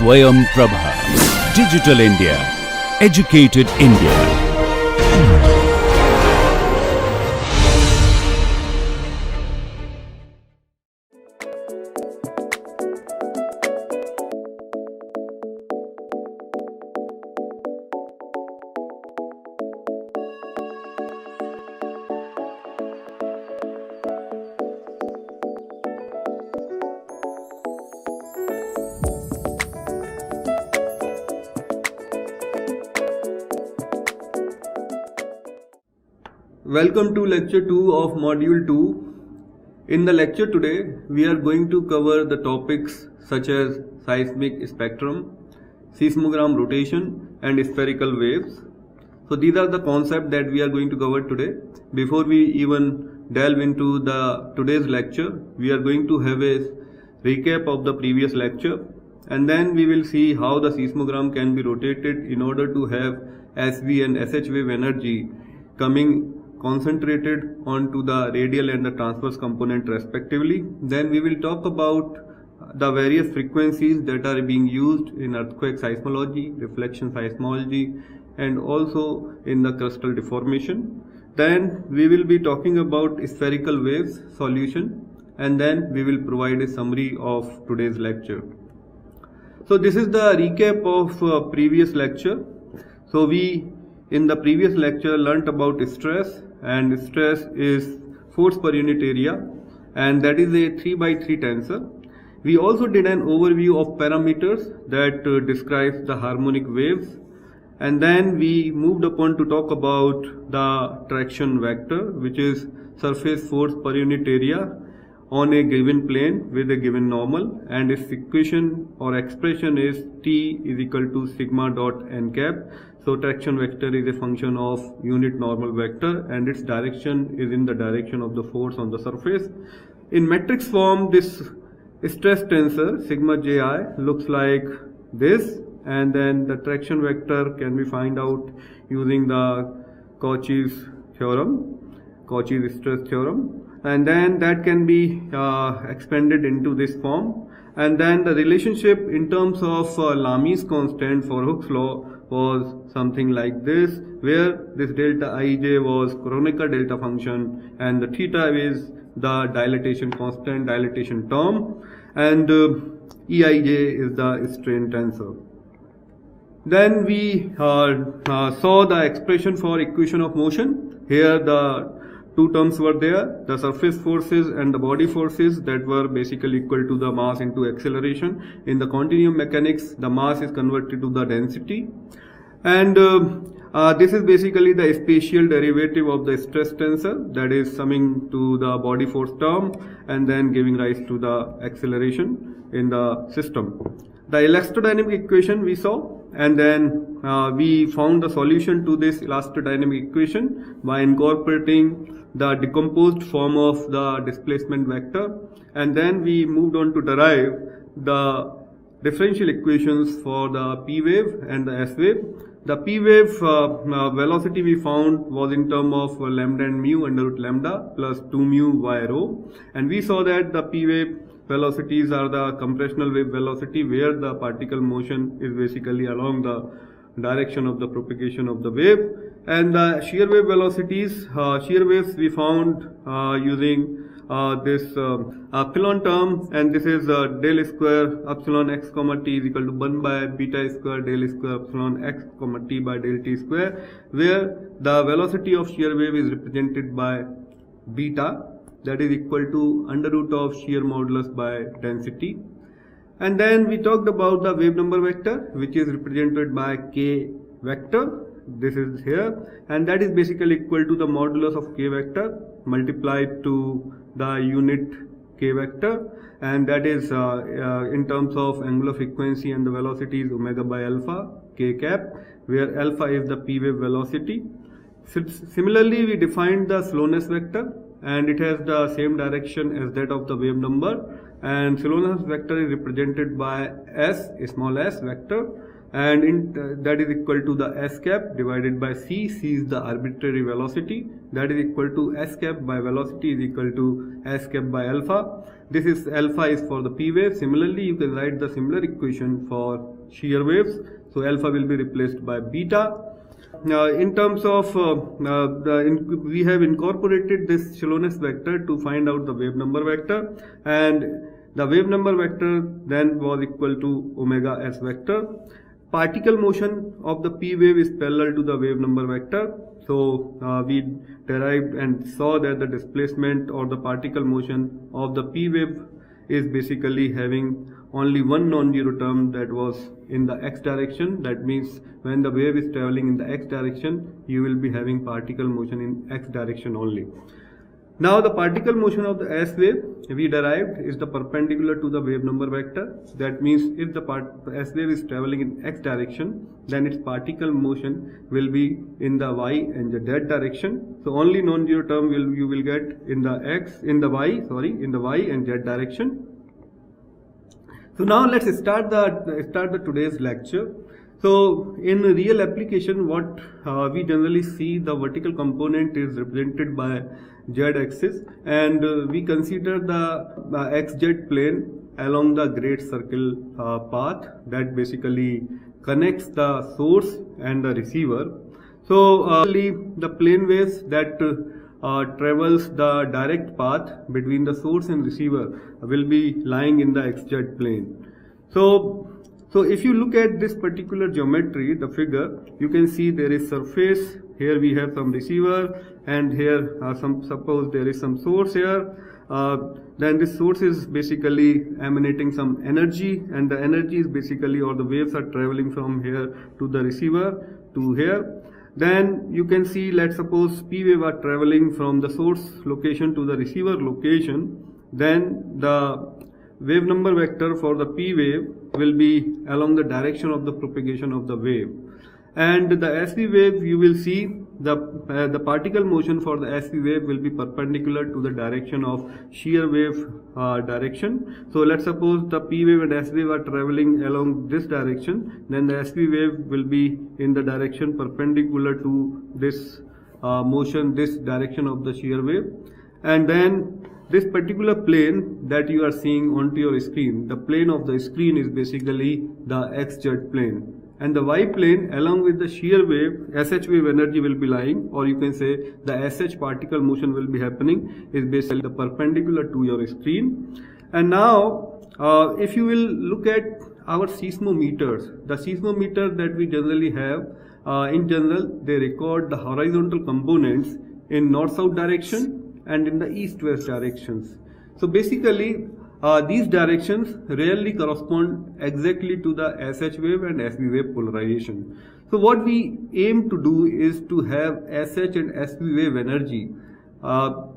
Swayam Prabha. Digital India. Educated India. Welcome to lecture 2 of module 2. In the lecture today, we are going to cover the topics such as seismic spectrum, seismogram rotation and spherical waves. So these are the concepts that we are going to cover today. Before we even delve into today's lecture, we are going to have a recap of the previous lecture, and then we will see how the seismogram can be rotated in order to have SV and SH wave energy coming concentrated onto the radial and the transverse component respectively. Then we will talk about the various frequencies that are being used in earthquake seismology, reflection seismology, and also in the crustal deformation. Then we will be talking about spherical waves solution, and then we will provide a summary of today's lecture. So this is the recap of previous lecture. So we in the previous lecture learnt about stress, and stress is force per unit area, and that is a 3/3 tensor. We also did an overview of parameters that describes the harmonic waves, and then we moved upon to talk about the traction vector, which is surface force per unit area on a given plane with a given normal, and its equation or expression is T is equal to sigma dot n cap. So traction vector is a function of unit normal vector, and its direction is in the direction of the force on the surface. In matrix form, this stress tensor sigma ji looks like this, and then the traction vector can be found out using the Cauchy's stress theorem, and then that can be expanded into this form. And then the relationship in terms of Lami's constant for Hooke's law was something like this, where this delta Ij was Kronecker delta function, and the theta is the dilatation constant, dilatation term, and Eij is the strain tensor. Then we saw the expression for equation of motion. Here the two terms were there, the surface forces and the body forces, that were basically equal to the mass into acceleration. In the continuum mechanics, the mass is converted to the density, and this is basically the spatial derivative of the stress tensor, that is summing to the body force term and then giving rise to the acceleration in the system. The elastodynamic equation we saw, and then we found the solution to this elastodynamic equation by incorporating the decomposed form of the displacement vector, and then we moved on to derive the differential equations for the P wave and the S wave. The P wave velocity we found was in terms of lambda and mu under root lambda plus 2 mu y rho, and we saw that the P wave velocities are the compressional wave velocity, where the particle motion is basically along the direction of the propagation of the wave. And the shear wave velocities, shear waves we found using this epsilon term, and this is del square epsilon x comma t is equal to 1 by beta square del square epsilon x comma t by del t square, where the velocity of shear wave is represented by beta, that is equal to under root of shear modulus by density. And then we talked about the wave number vector, which is represented by k vector. This is here, and that is basically equal to the modulus of k vector multiplied to the unit k vector, and that is in terms of angular frequency and the velocity is omega by alpha k cap, where alpha is the P wave velocity. Similarly, we defined the slowness vector, and it has the same direction as that of the wave number, and slowness vector is represented by s, small s vector. and that is equal to the s cap divided by c. C is the arbitrary velocity, that is equal to s cap by velocity is equal to s cap by alpha. This is alpha is for the p wave. Similarly, you can write the similar equation for shear waves. So alpha will be replaced by beta. In terms of we have incorporated this shallowness vector to find out the wave number vector, and the wave number vector then was equal to omega s vector. Particle motion of the p wave is parallel to the wave number vector. So we derived and saw that the displacement or the particle motion of the p wave is basically having only one non-zero term, that was in the x direction. That means when the wave is traveling in the x direction, you will be having particle motion in x direction only. Now the particle motion of the s wave we derived is the perpendicular to the wave number vector. That means if the s wave is traveling in x direction, then its particle motion will be in the y and the z direction. So only non-zero term you will get in the y and z direction. So now let's start the today's lecture. So in real application, what we generally see, the vertical component is represented by z-axis, and we consider the xz plane along the great circle path that basically connects the source and the receiver. So the plane waves that travels the direct path between the source and receiver will be lying in the xz plane. So if you look at this particular geometry, the figure, you can see there is surface. Here we have some receiver, and here suppose there is some source here. Then this source is basically emanating some energy, and the energy is basically, or the waves are traveling from here to the receiver to here. Then you can see, let's suppose p wave are traveling from the source location to the receiver location. Then the wave number vector for the p wave will be along the direction of the propagation of the wave, and the SV wave, you will see the particle motion for the SV wave will be perpendicular to the direction of shear wave direction. So let's suppose the p wave and s wave are traveling along this direction, then the SV wave will be in the direction perpendicular to this motion, this direction of the shear wave. And then this particular plane that you are seeing onto your screen, the plane of the screen is basically the xz plane, and the y plane along with the shear wave, sh wave energy will be lying, or you can say the sh particle motion will be happening, is basically the perpendicular to your screen. And now if you will look at our seismometers, the seismometer that we generally have, in general they record the horizontal components in north-south direction and in the east-west directions. So basically these directions rarely correspond exactly to the SH wave and SV wave polarization. So what we aim to do is to have SH and SV wave energy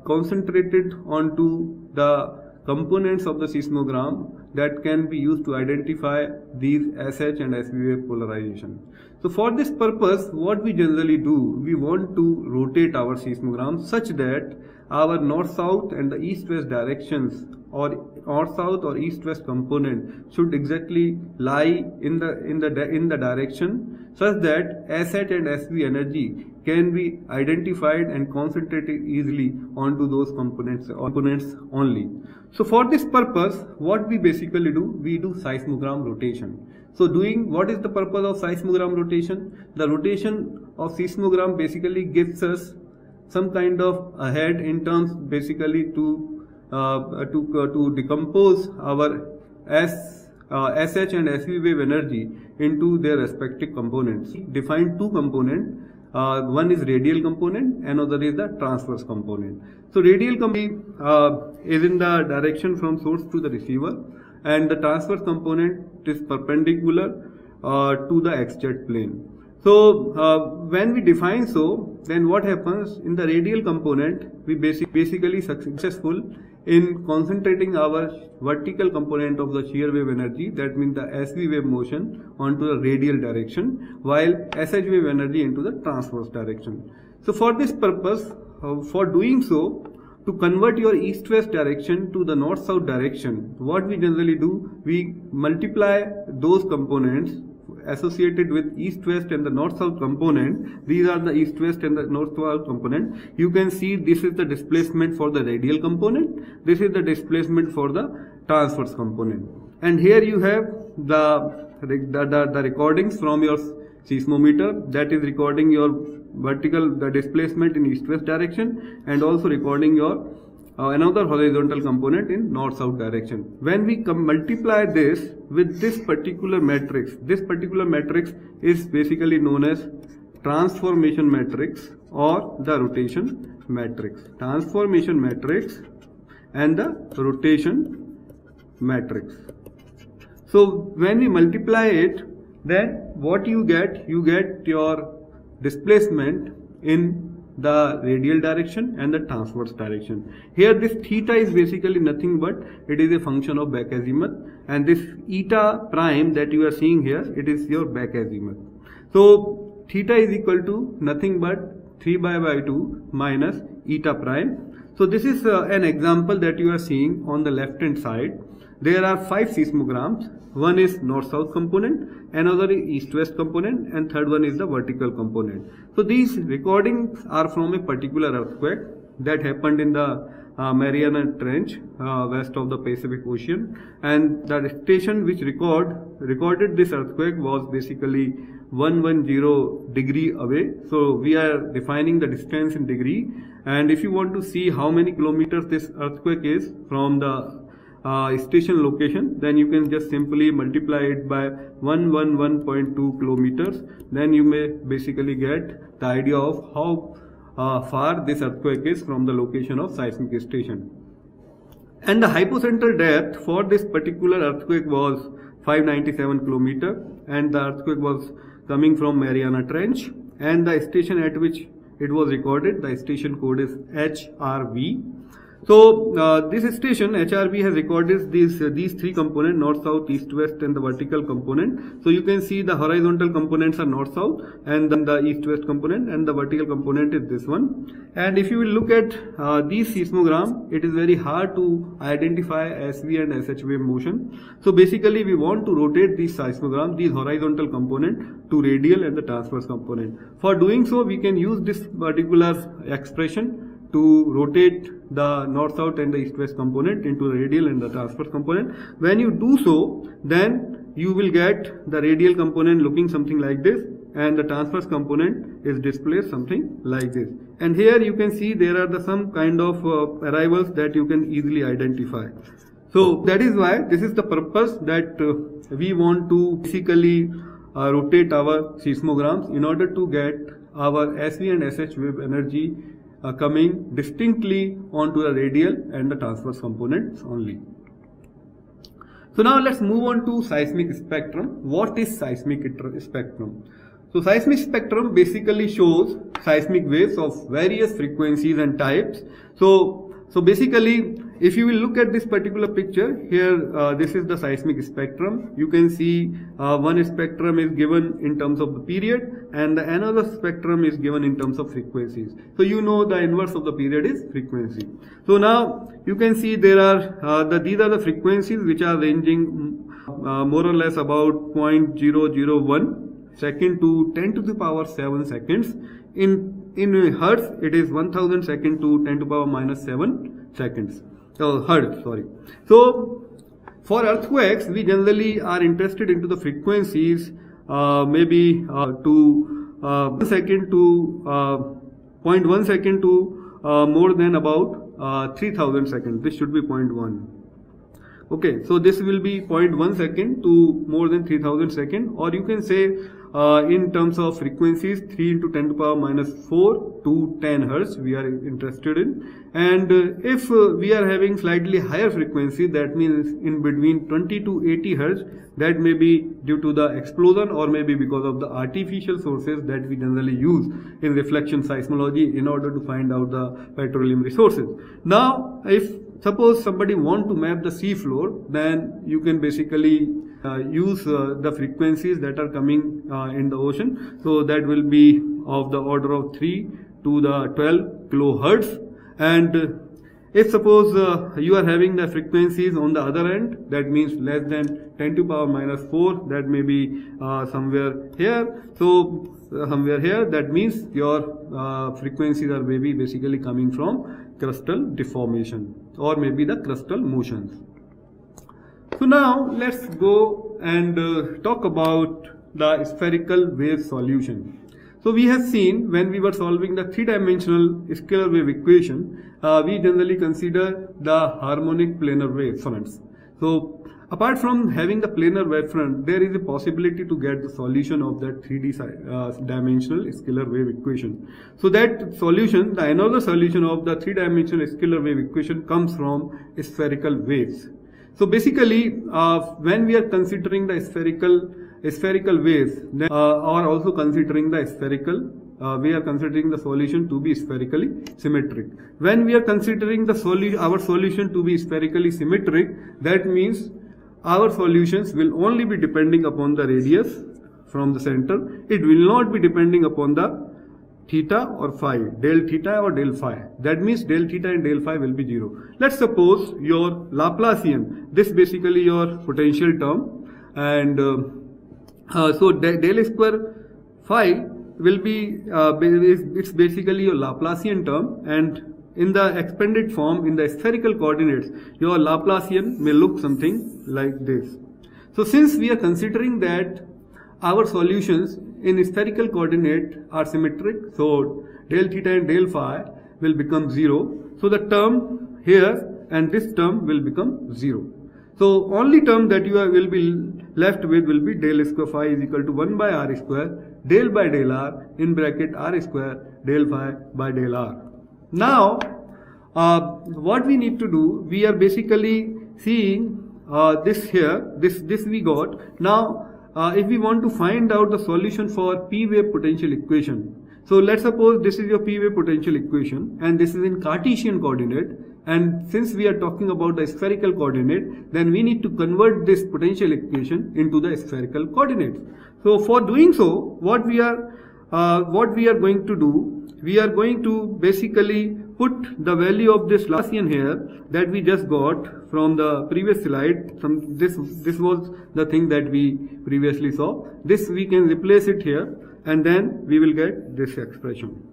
concentrated onto the components of the seismogram that can be used to identify these SH and SV wave polarization. So for this purpose, what we generally do, we want to rotate our seismogram such that our north-south and the east-west directions, or north-south or east-west component, should exactly lie in the direction such that SH and SV energy can be identified and concentrated easily onto those components only. So for this purpose, what we basically do, we do seismogram rotation. So what is the purpose of seismogram rotation? The rotation of seismogram basically gives us some kind of a head in terms basically to decompose our SH and SV wave energy into their respective components. Define two components. One is radial component, another is the transverse component. So radial component is in the direction from source to the receiver, and the transverse component is perpendicular to the xz plane. So when we define so, then what happens in the radial component, we basically successful in concentrating our vertical component of the shear wave energy, that means the SV wave motion, onto the radial direction, while SH wave energy into the transverse direction. So for this purpose, for doing so, to convert your east-west direction to the north-south direction, what we generally do, we multiply those components associated with east-west and the north-south component. These are the east-west and the north-south component. You can see this is the displacement for the radial component. This is the displacement for the transverse component. And here you have the recordings from your seismometer, that is recording your the displacement in east-west direction, and also recording your another horizontal component in north-south direction. When we multiply this with this particular matrix is basically known as transformation matrix or the rotation matrix. Transformation matrix and the rotation matrix. So when we multiply it, then what you get your displacement in the radial direction and the transverse direction. Here this theta is basically nothing but it is a function of back azimuth, and this eta prime that you are seeing here, it is your back azimuth. So theta is equal to nothing but 3 by 2 minus eta prime. So this is an example that you are seeing on the left hand side. There are 5 seismograms. One is north-south component, another is east-west component, and third one is the vertical component. So these recordings are from a particular earthquake that happened in the Mariana Trench west of the Pacific Ocean, and the station which recorded this earthquake was basically 110 degree away. So we are defining the distance in degree, and if you want to see how many kilometers this earthquake is from the station location, then you can just simply multiply it by 111.2 kilometers. Then you may basically get the idea of how far this earthquake is from the location of seismic station. And the hypocentral depth for this particular earthquake was 597 kilometer, and the earthquake was coming from Mariana Trench, and the station at which it was recorded, the station code is HRV. So this station HRV has recorded these 3 components, north, south, east, west, and the vertical component. So you can see the horizontal components are north, south, and then the east, west component, and the vertical component is this one. And if you will look at these seismogram, it is very hard to identify SV and SH wave motion. So basically we want to rotate these seismogram, these horizontal component, to radial and the transverse component. For doing so, we can use this particular expression to rotate the north-south and the east-west component into the radial and the transverse component. When you do so, then you will get the radial component looking something like this, and the transverse component is displayed something like this. And here you can see there are some kind of arrivals that you can easily identify. So that is why this is the purpose that we want to basically rotate our seismograms in order to get our SV and SH wave energy coming distinctly onto the radial and the transverse components only. So now let's move on to seismic spectrum. What is seismic spectrum? So seismic spectrum basically shows seismic waves of various frequencies and types. So basically, if you will look at this particular picture here, this is the seismic spectrum. You can see one spectrum is given in terms of the period, and another spectrum is given in terms of frequencies. So you know the inverse of the period is frequency. So now you can see there are these are the frequencies which are ranging more or less about 0.001 second to 10 to the power 7 seconds. In hertz, it is 1000 second to 10 to the power minus 7 seconds. Hertz, sorry. So for earthquakes, we generally are interested into the frequencies maybe to 1 second to 0.1 second to more than about 3000 seconds. This should be 0.1. Okay, so this will be 0.1 second to more than 3000 seconds, or you can say in terms of frequencies 3 into 10 to the power minus 4 to 10 hertz we are interested in. And if we are having slightly higher frequency, that means in between 20 to 80 hertz, that may be due to the explosion or maybe because of the artificial sources that we generally use in reflection seismology in order to find out the petroleum resources. Now if suppose somebody want to map the sea floor, then you can basically use the frequencies that are coming in the ocean. So that will be of the order of 3 to the 12 kilohertz, and If suppose you are having the frequencies on the other end, that means less than 10 to power minus 4, that may be somewhere here. So somewhere here, that means your frequencies are maybe basically coming from crustal deformation or maybe the crustal motions. So now let's go and talk about the spherical wave solution. So we have seen when we were solving the three-dimensional scalar wave equation, we generally consider the harmonic planar wave fronts. So apart from having the planar wave front, there is a possibility to get the solution of that 3D dimensional scalar wave equation. So that solution, the another solution of the three-dimensional scalar wave equation comes from spherical waves. So basically, when we are considering the spherical waves, then or also considering the spherical, we are considering the solution to be spherically symmetric. When we are considering the our solution to be spherically symmetric, that means our solutions will only be depending upon the radius from the center. It will not be depending upon the theta or phi, del theta or del phi. That means del theta and del phi will be 0. Let's suppose your Laplacian, this basically your potential term, and so del square phi will be it's basically your Laplacian term, and in the expanded form in the spherical coordinates your Laplacian may look something like this. So since we are considering that our solutions in spherical coordinate are symmetric, so del theta and del phi will become 0. So the term here and this term will become 0. So only term that you will be left with will be del square phi is equal to 1 by r square del by del r in bracket r square del phi by del r. Now what we need to do, we are basically seeing this here, this we got. Now if we want to find out the solution for P wave potential equation, so let's suppose this is your P wave potential equation and this is in Cartesian coordinate, and since we are talking about the spherical coordinate, then we need to convert this potential equation into the spherical coordinates. So for doing so, what we are going to do, we are going to basically put the value of this Laplacian here that we just got from the previous slide. From this was the thing that we previously saw. This we can replace it here, and then we will get this expression.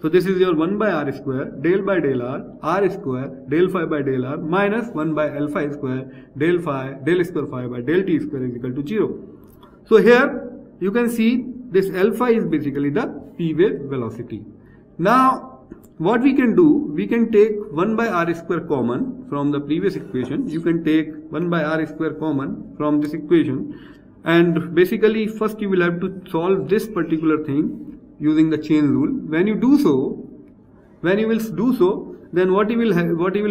So this is your 1 by r square del by del r square del phi by del r minus 1 by l phi square del square phi by del t square is equal to 0. So here you can see this l phi is basically the P wave velocity. Now what we can do, we can take 1 by r square common from the previous equation. You can take 1 by r square common from this equation, and basically first you will have to solve this particular thing using the chain rule. When you will do so, then what you will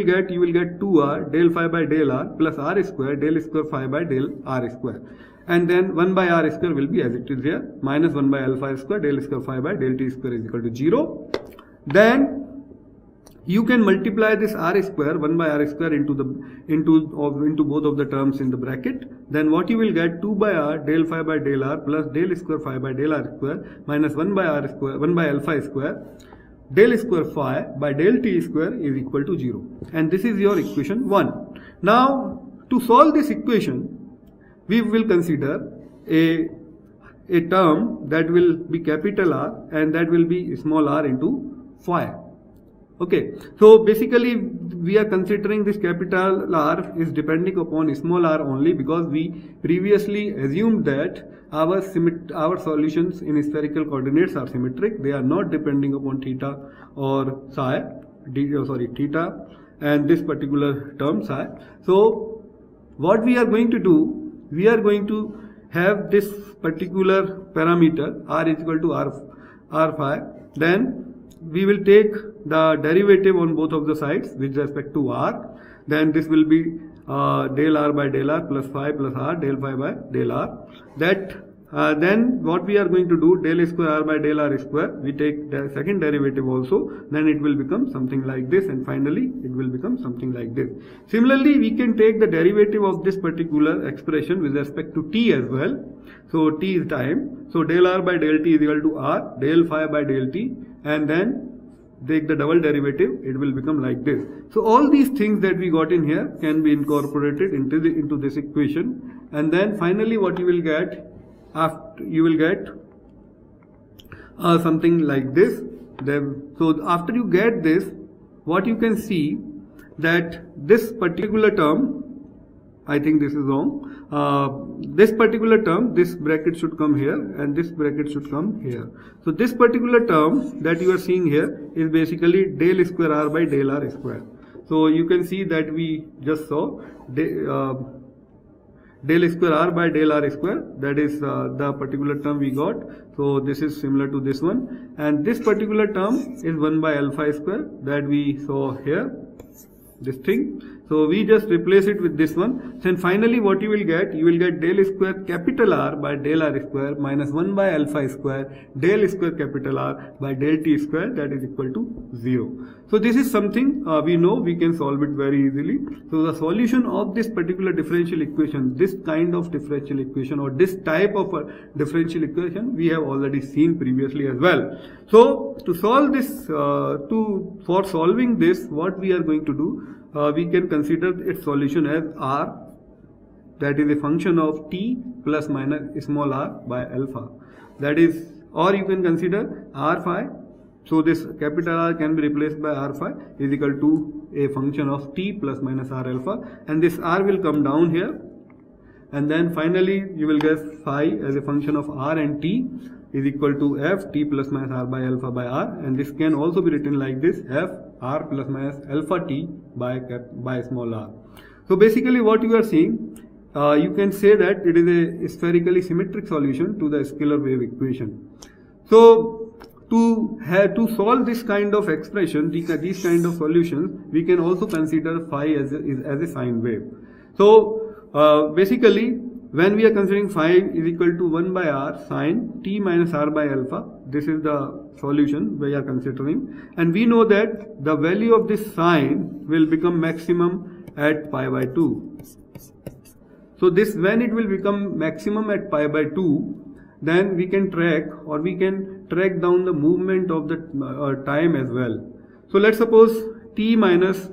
get, you will get 2r del phi by del r plus r square del square phi by del r square, and then 1 by r square will be as it is here, minus 1 by l phi square del square phi by del t square is equal to 0. Then you can multiply this r square 1 by r square into both of the terms in the bracket. Then what you will get, 2 by r del phi by del r plus del square phi by del r square minus 1 by r square 1 by l phi square del square phi by del t square is equal to 0. And this is your equation 1. Now to solve this equation, we will consider a term that will be capital R and that will be small r into phi. Okay, so basically we are considering this capital R is depending upon small r only, because we previously assumed that our solutions in spherical coordinates are symmetric. They are not depending upon theta or psi, theta and this particular term psi. So what we are going to do, we are going to have this particular parameter r is equal to r phi. Then we will take the derivative on both of the sides with respect to r. Then this will be del r by del r plus phi plus r del phi by del r. Then what we are going to do, del square r by del r square, we take the second derivative also, then it will become something like this, and finally it will become something like this. Similarly, we can take the derivative of this particular expression with respect to t as well. So t is time, so del r by del t is equal to r del phi by del t, and then take the double derivative, it will become like this. So all these things that we got in here can be incorporated into this equation, and then finally what you will get, something like this. So after you get this, what you can see that this particular term, I think this is wrong. This particular term, this bracket should come here and this bracket should come here. So this particular term that you are seeing here is basically del square r by del r square. So you can see that we just saw del square r by del r square, that is the particular term we got. So this is similar to this one, and this particular term is 1 by alpha square that we saw here, this thing. So we just replace it with this one. Then finally what you will get del square capital R by del R square minus 1 by alpha square del square capital R by del T square, that is equal to 0. So this is something we know we can solve it very easily. So the solution of this particular differential equation, this kind of differential equation or this type of a differential equation, we have already seen previously as well. So to solve this, for solving this, what we are going to do, we can consider its solution as R, that is a function of t plus minus small r by alpha, that is, or you can consider r phi. So this capital R can be replaced by r phi is equal to a function of t plus minus r alpha, and this r will come down here, and then finally you will get phi as a function of r and t is equal to f t plus minus r by alpha by r, and this can also be written like this, f r plus minus alpha t by small r. So basically what you are seeing, you can say that it is a spherically symmetric solution to the scalar wave equation. So to solve this kind of expression, these kind of solutions, we can also consider phi as a sine wave. So basically when we are considering phi is equal to 1 by r sine t minus r by alpha, this is the solution we are considering, and we know that the value of this sine will become maximum at pi by 2. So this, when it will become maximum at pi by 2, then we can track down the movement of the time as well. So let's suppose t minus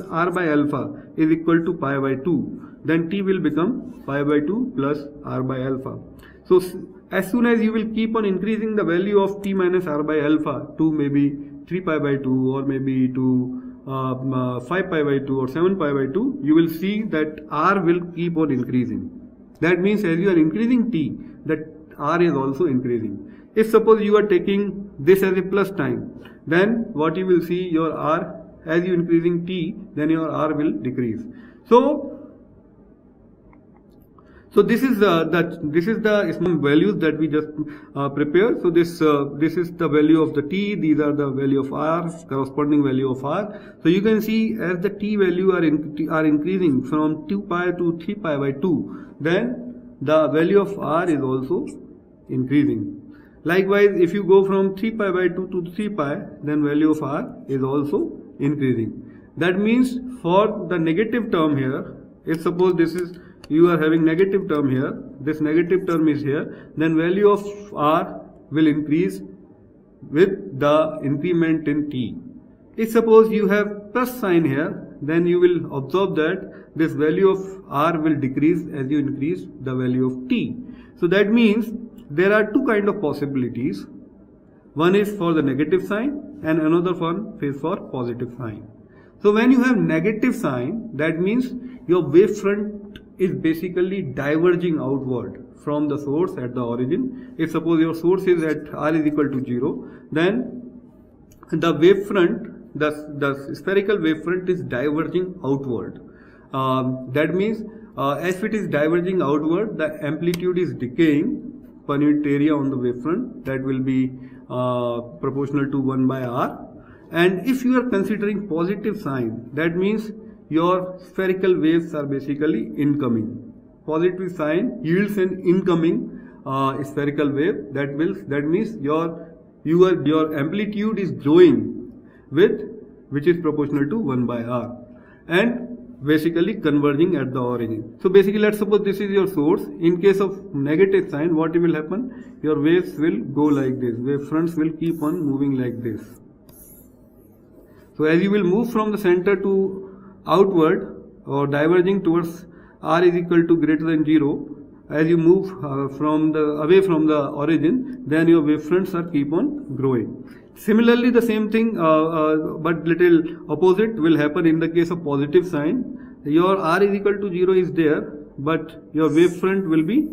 r by alpha is equal to pi by 2. Then t will become pi by 2 plus r by alpha. So as soon as you will keep on increasing the value of t minus r by alpha to maybe 3 pi by 2 or maybe to 5 pi by 2 or 7 pi by 2, you will see that r will keep on increasing. That means as you are increasing t, that r is also increasing. If suppose you are taking this as a plus time, then what you will see, your r, as you increasing t, then your r will decrease. So this is the small values that we just prepared. So this is the value of the t. These are the value of r, corresponding value of r. So you can see as the t value are increasing from 2 pi to 3 pi by 2, then the value of r is also increasing. Likewise, if you go from 3 pi by 2 to 3 pi, then value of r is also increasing. That means for the negative term here, if suppose this is, you are having negative term here, this negative term is here, then value of r will increase with the increment in t. If suppose you have plus sign here, then you will observe that this value of r will decrease as you increase the value of t. So that means there are two kind of possibilities. One is for the negative sign and another one is for positive sign. So when you have negative sign, that means your wavefront is basically diverging outward from the source at the origin. If suppose your source is at r is equal to 0, then the wavefront, the spherical wavefront is diverging outward. That means if it is diverging outward, the amplitude is decaying per unit area on the wavefront, that will be proportional to 1 by r. And if you are considering positive sign, that means your spherical waves are basically incoming. Positive sign yields an incoming spherical wave. That means your amplitude is growing with, which is proportional to 1 by r, and basically converging at the origin. So basically, let's suppose this is your source. In case of negative sign, what will happen? Your waves will go like this. Wave fronts will keep on moving like this. So as you will move from the center to outward or diverging towards r is equal to greater than 0, as you move away from the origin, then your wavefronts are keep on growing. Similarly, the same thing, but little opposite will happen in the case of positive sign. Your r is equal to 0 is there, but your wavefront will be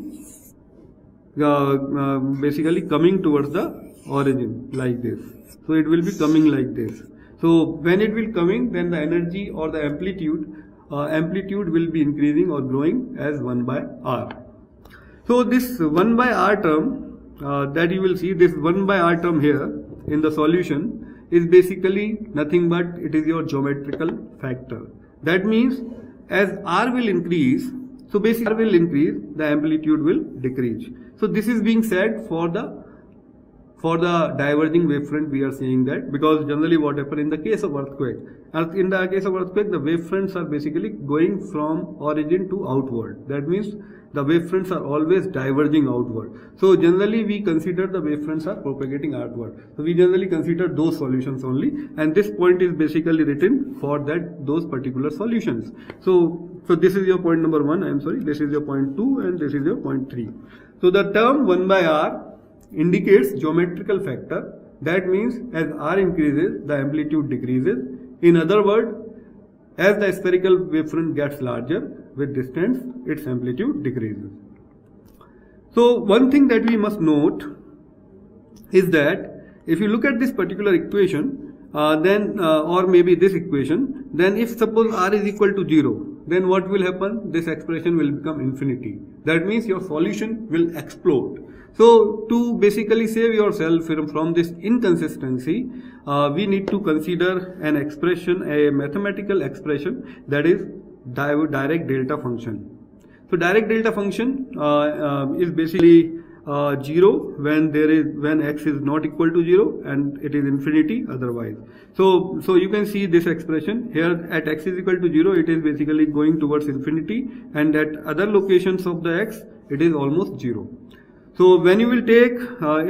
basically coming towards the origin like this. So it will be coming like this. So when it will coming, then the energy or the amplitude will be increasing or growing as 1 by r. So this 1 by r term that you will see, this 1 by r term here in the solution is basically nothing but it is your geometrical factor. That means as r will increase, so basically r will increase, the amplitude will decrease. So this is being said for the diverging wavefront. We are saying that because generally what happens in the case of earthquake, in the case of earthquake, the wavefronts are basically going from origin to outward. That means the wavefronts are always diverging outward. So generally we consider the wavefronts are propagating outward. So we generally consider those solutions only, and this point is basically written for those particular solutions. So this is your point number 1. I am sorry. This is your point 2, and this is your point 3. So the term 1 by r indicates geometrical factor. That means as r increases, the amplitude decreases. In other words, as the spherical wavefront gets larger with distance, its amplitude decreases. So one thing that we must note is that if you look at this particular equation, or maybe this equation, then if suppose r is equal to 0, then what will happen? This expression will become infinity. That means your solution will explode. So to basically save yourself from this inconsistency, we need to consider an expression, a mathematical expression, that is direct delta function. So direct delta function is basically 0 when x is not equal to 0 and it is infinity otherwise. So you can see this expression here at x is equal to 0, it is basically going towards infinity, and at other locations of the x it is almost 0. So when you will take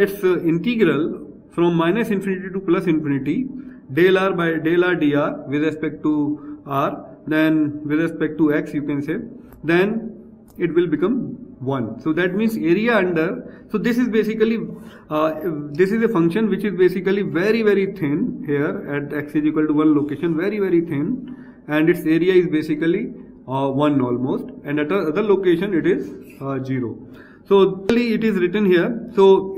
its integral from minus infinity to plus infinity, del r by del r dr with respect to r, then with respect to x you can say, then it will become 1. So that means area under, so this is basically, this is a function which is basically very very thin here at x is equal to 1 location, very very thin, and its area is basically 1 almost, and at other location it is 0. So it is written here. So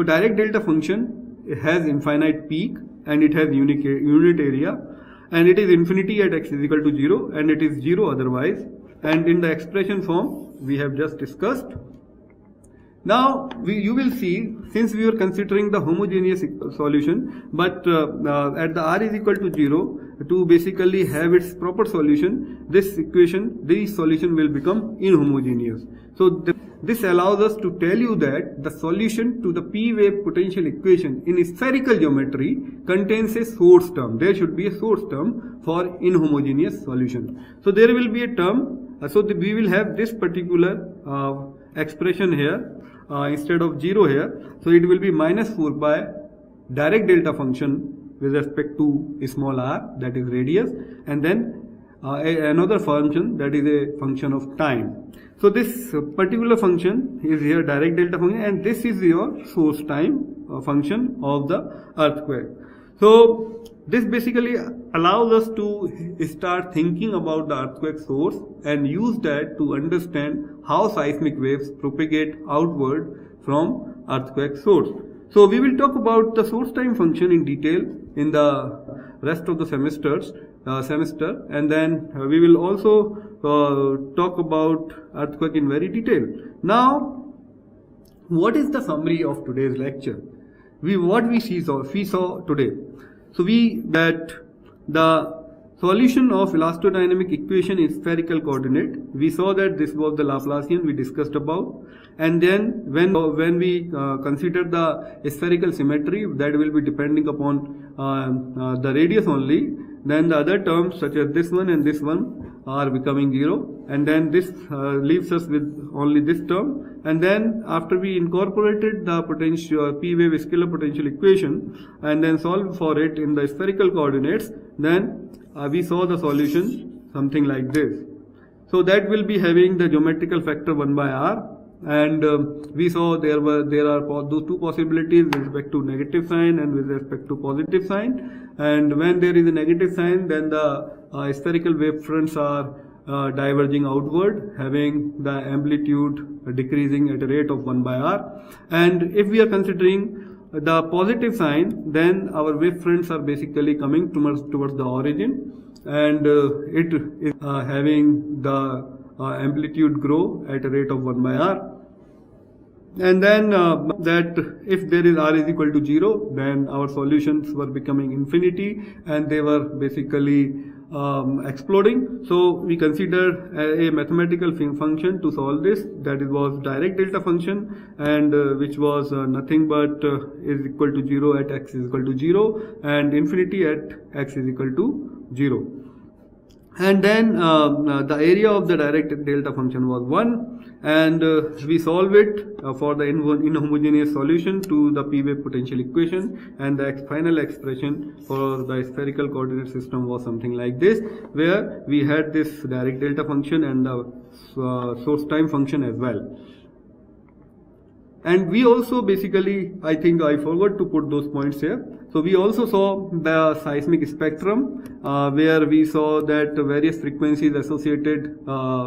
direct delta function has infinite peak and it has unit area, and it is infinity at x is equal to 0 and it is 0 otherwise, and in the expression form we have just discussed. Now you will see, since we are considering the homogeneous solution, but at the r is equal to 0, to basically have its proper solution, this solution will become inhomogeneous. So this allows us to tell you that the solution to the p wave potential equation in spherical geometry contains a source term. There should be a source term for inhomogeneous solution. So there will be a term. We will have this particular expression here instead of 0 here. So it will be minus 4 by direct delta function with respect to small r, that is radius, and then another function that is a function of time. So this particular function is here direct delta function, and this is your source time function of the earthquake. So this basically allows us to start thinking about the earthquake source and use that to understand how seismic waves propagate outward from earthquake source. So we will talk about the source time function in detail in the rest of the semester, and then we will also talk about earthquake in very detail. Now, what is the summary of today's lecture? What we saw today. So that the solution of elastodynamic equation in spherical coordinate, we saw that this was the Laplacian we discussed about, and then when we consider the spherical symmetry, that will be depending upon the radius only, then the other terms such as this one and this one are becoming 0, and then this leaves us with only this term. And then after we incorporated the potential P wave scalar potential equation and then solved for it in the spherical coordinates, then we saw the solution something like this. So that will be having the geometrical factor 1 by r, and we saw there are those two possibilities with respect to negative sign and with respect to positive sign. And when there is a negative sign, then the spherical wave fronts are diverging outward, having the amplitude decreasing at a rate of 1 by r. And if we are considering the positive sign, then our wave fronts are basically coming towards the origin, and it is having the amplitude grow at a rate of 1 by r. And then that if there is r is equal to 0, then our solutions were becoming infinity and they were basically exploding. So we considered a mathematical function to solve this, that it was direct delta function, and which was nothing but is equal to 0 at x is equal to 0 and infinity at x is equal to 0. And then the area of the direct delta function was 1, and we solve it for the inhomogeneous solution to the P wave potential equation, and the final expression for the spherical coordinate system was something like this, where we had this direct delta function and the source time function as well. And we also basically, I think I forgot to put those points here. So we also saw the seismic spectrum, where we saw that various frequencies associated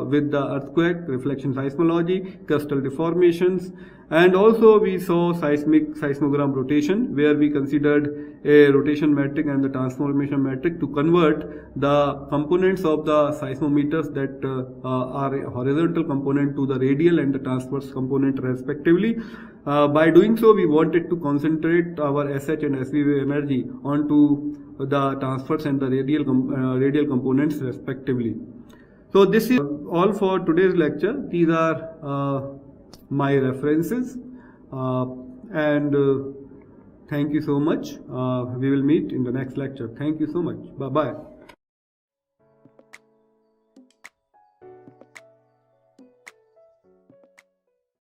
with the earthquake, reflection seismology, crustal deformations, and also we saw seismogram rotation, where we considered a rotation metric and the transformation metric to convert the components of the seismometers that are a horizontal component to the radial and the transverse component respectively. By doing so, we wanted to concentrate our SH and SV wave energy onto the transverse and the radial components respectively. So this is all for today's lecture. These are my references, and thank you so much. We will meet in the next lecture. Thank you so much. Bye bye.